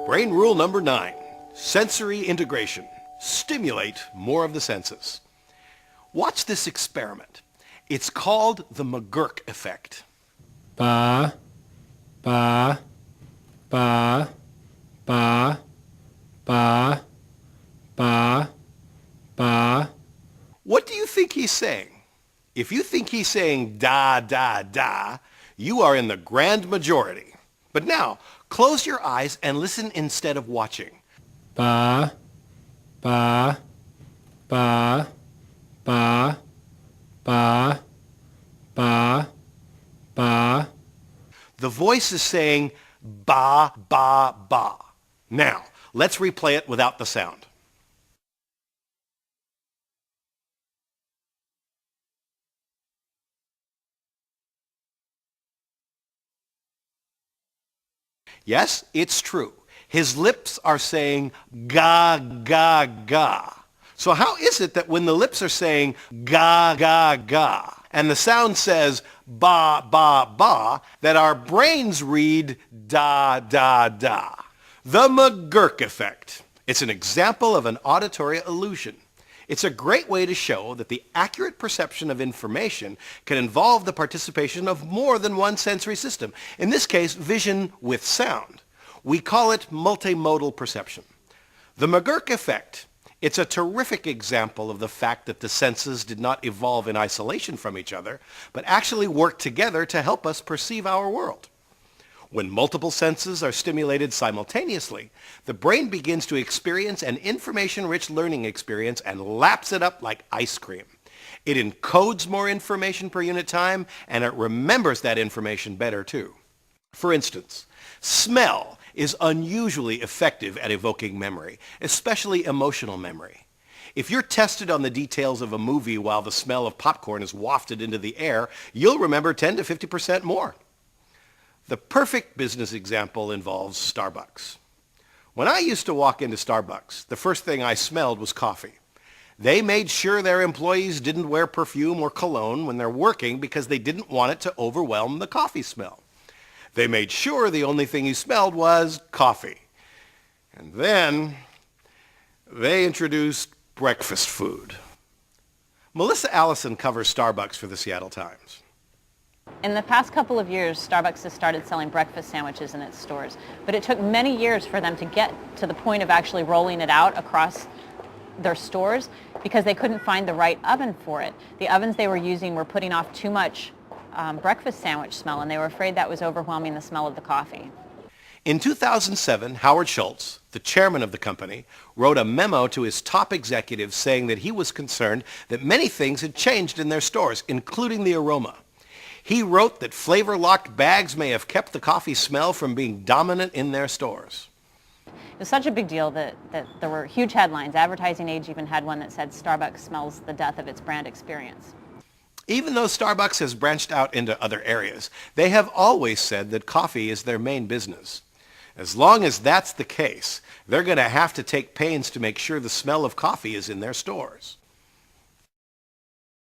Brain rule number 9, sensory integration. Stimulate more of the senses. Watch this experiment. It's called the McGurk effect. Ba, ba, ba, ba, ba, ba, ba. What do you think he's saying? If you think he's saying da, da, da, you are in the grand majority. But now, close your eyes and listen instead of watching. Ba, ba, ba, ba, ba, ba, ba. The voice is saying ba, ba, ba. Now, let's replay it without the sound. Yes, it's true. His lips are saying ga, ga, ga. So how is it that when the lips are saying ga, ga, ga, and the sound says ba, ba, ba, that our brains read da, da, da? The McGurk effect. It's an example of an auditory illusion. It's a great way to show that the accurate perception of information can involve the participation of more than one sensory system. In this case, vision with sound. We call it multimodal perception. The McGurk effect. It's a terrific example of the fact that the senses did not evolve in isolation from each other, but actually work together to help us perceive our world. When multiple senses are stimulated simultaneously, the brain begins to experience an information-rich learning experience and laps it up like ice cream. It encodes more information per unit time, and it remembers that information better too. For instance, smell is unusually effective at evoking memory, especially emotional memory. If you're tested on the details of a movie while the smell of popcorn is wafted into the air, you'll remember 10 to 50% more. The perfect business example involves Starbucks. When I used to walk into Starbucks, the first thing I smelled was coffee. They made sure their employees didn't wear perfume or cologne when they're working because they didn't want it to overwhelm the coffee smell. They made sure the only thing you smelled was coffee. And then they introduced breakfast food. Melissa Allison covers Starbucks for the Seattle Times. In the past couple of years, Starbucks has started selling breakfast sandwiches in its stores, but it took many years for them to get to the point of actually rolling it out across their stores because they couldn't find the right oven for it. The ovens they were using were putting off too much breakfast sandwich smell, and they were afraid that was overwhelming the smell of the coffee. In 2007, Howard Schultz, the chairman of the company, wrote a memo to his top executives saying that he was concerned that many things had changed in their stores, including the aroma. He wrote that flavor-locked bags may have kept the coffee smell from being dominant in their stores. It was such a big deal that there were huge headlines. Advertising Age even had one that said Starbucks smells the death of its brand experience. Even though Starbucks has branched out into other areas, they have always said that coffee is their main business. As long as that's the case, they're going to have to take pains to make sure the smell of coffee is in their stores.